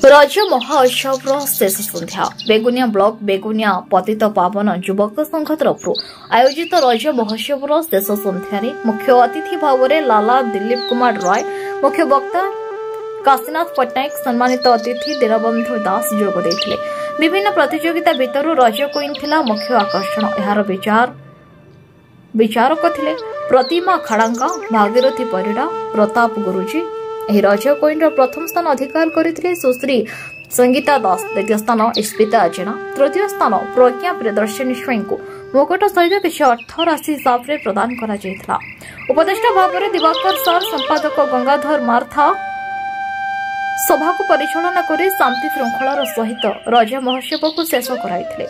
रज महोत्सव शेष संध्या बेगुनिया ब्लॉक बेगुनिया पतित पावन युवक संघ तरफ आयोजित रज महोत्सव शेष संध्यार मुख्य अतिथि भाव में लाला दिलीप कुमार राय, मुख्य वक्ता काशीनाथ पट्टनायक, सम्मानित अतिथि दीनबंधु दास जोग देथिले। विभिन्न प्रतियोगिता भितर रज क्वीन थिला मुख्य आकर्षण। यार विचारक थिले प्रतिमा खाड़ांगा, भागीरथी परिड़ा, प्रताप गुरुजी। ଏହି ରଜ କ୍ୱିନ୍ର ପ୍ରଥମ ସ୍ଥାନ ଅଧିକାର କରିଥିଲେ ସୁଶ୍ରୀ ସଙ୍ଗୀତା ଦାସ, ଦ୍ୱିତୀୟ ସ୍ଥାନ ଇସ୍ପିତା ଜେନା, ତୃତୀୟ ସ୍ଥାନ ପ୍ରଜ୍ଞା ପ୍ରିୟଦର୍ଶିନୀ ସ୍ୱାଇଁଙ୍କୁ ମୁକୁଟ ସହିତ କିଛି ଅର୍ଥ ରାଶି ହିସାବରେ ପ୍ରଦାନ କରାଯାଇଥିଲା। ଉପଦେଷ୍ଟା ଭାବରେ ଦିବାକର ସାର୍, ସମ୍ପାଦକ ଗଙ୍ଗାଧର ମାର୍ଥା ସଭାକୁ ପରିଚାଳନା କରି ଶାନ୍ତି ଶୃଙ୍ଖଳାର ସହିତ ରଜ ମହୋତ୍ସବକୁ ଶେଷ କରାଇଥିଲେ।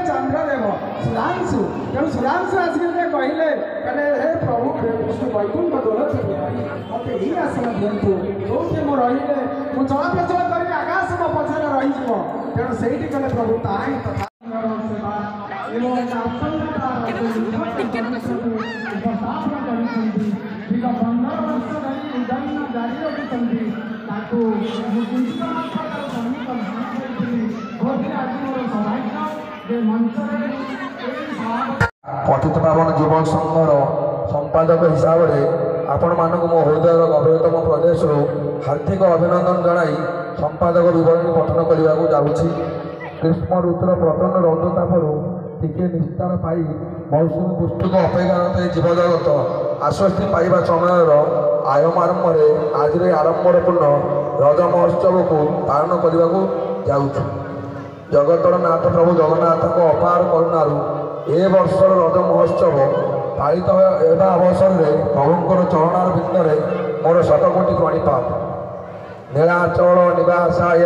चंद्रदेव सुधांशु तेणु सुधांशु आसिक कहले हे प्रभु विष्णु वैकुंठ दोलत मत यही आसन दिंतु जो रही चलप्रचल कर आकाश मो पछार रही तेणु से कले प्रभु ताही पतित पावन युवक संघर संपादक हिसाब से आपण मानक मो हृदय गभीरतम प्रदेश हार्दिक अभिनंदन जनाई संपादक विवरणी पठन करने को जाऊँगी। ग्रीष्म ऋतुर प्रचंड रौद्रतापर टिके निस्तार पाई मौसुमी पुस्तक अपेक्षारत जीवजगत आश्वस्ति पाइबा समय आयम आरंभ आज आडंबरपूर्ण रज महोत्सव को पालन करने को जाऊँ। जगतर नाथ प्रभु जगन्नाथ अपार करुणारू ए वर्षर रज महोत्सव पालित होगा अवसर में प्रभुंर चरणार बिंदे मोर शतकोटि प्रणिपात। नीलाचल निवासाय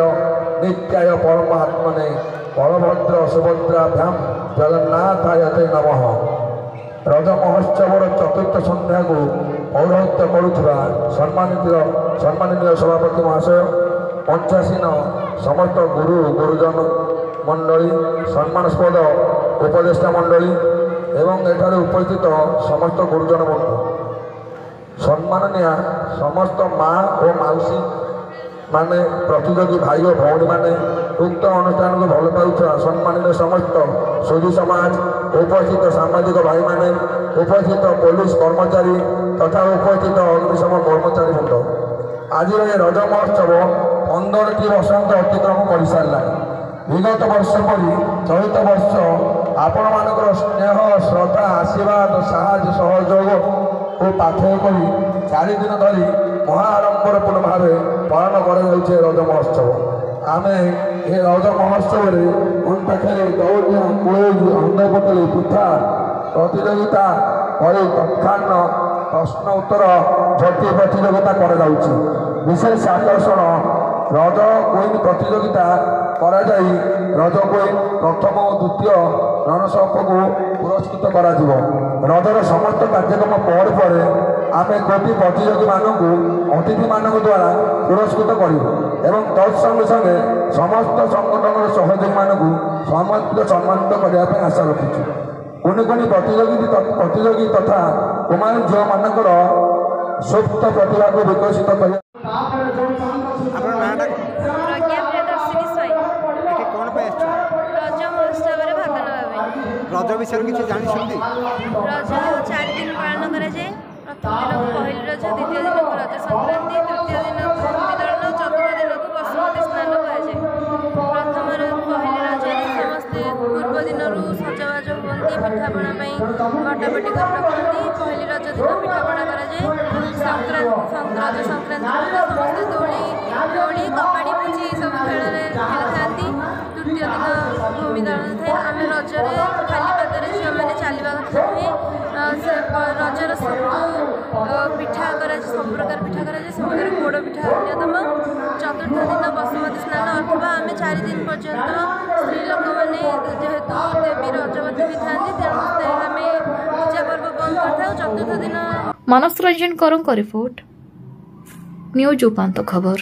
नित्याय परमात्मने बलभद्र सुभद्राभ्याम जगन्नाथाय ते नमः। रज महोत्सवर चतुर्थ संध्या को पौरोहित्य करुवा सम्मानित सभापति महाशय, पंचासीन समस्त गुरु गुरुजन मंडली, सम्मानस्पद उपदेष्टा मंडली एवं एठारे उपस्थित समस्त गुरुजन बंधु, सम्माननीय समस्त माँ और मौसी माने, प्रतियोगी भाई और भौणी माने, उक्त अनुष्ठान को भल पाउछा सम्मानित समस्त सुधी समाज, उपस्थित सामाजिक भाई माने, उपस्थित पुलिस कर्मचारी तथा उपस्थित अग्निशम कर्मचारी वृंद, आज रज महोत्सव 15टी वर्षांत अतिक्रम कर सारा। विगत वर्ष परी चलित वर्ष आपण मानकर स्नेह श्रद्धा आशीर्वाद साहय सहयोग को पाथेय कर 4 दिन धरी महाआडंबरपूर्ण भाव पालन कर रज महोत्सव। आम ये रज महोत्सव मन पाखे दौड़िया कुएज अंधपतली पिठा प्रतियोगिता तत्कान प्रश्न उत्तर झटी प्रतियोगिता कर विशेष आकर्षण रज क्वीन प्रतियोगिता रज क्वीन प्रथम और द्वितीय रणसप को पुरस्कृत कर रजर समस्त कार्यक्रम पर आम कोटि प्रतियोगी मानक अतिथि मानक द्वारा पुरस्कृत करूँ तत्संगे संगे समस्त संगठन सहयोगी मानक सम्मानित करने आशा रखीचु। कुनि कुनि प्रतियोगी तथा कुमार झील मानकर सुप्त प्रतिभा को विकसित कर रज विषय किसी जानी रज 4 दिन पालन कर प्रथम दिन को पहली रज, द्वितीय दिन को रज संक्रांति, तृतीय दिन को भूमिदहन, चतुर्थ दिन को बसुमती स्नान कहुए। प्रथम पहली रज समस्ते पूर्व दिन सजबाज हुए पिठापणा कटापटी कर रखती। पहली रज दिन पिठापणा रज संक्रांति समस्ते दोड़ी कबाड़ी पुची सब खेल था। तृतीय दिन भूमिदहन थे। आम रजरे खाली पादरे झील मैंने चलवा कथा नुहे। रजर सब पिठा कर सब प्रकार पिठा कर पोड़ पिठा अन्यतम। चतुर्थ दिन बसुमती स्नान अथवा आम 4 दिन पर्यंत स्त्री लोक मैंने जेहेतु देवी रजवती भी था ମାନସ ରଞ୍ଜନ କରଙ୍କ ରିପୋର୍ଟ न्यूज उपांत खबर।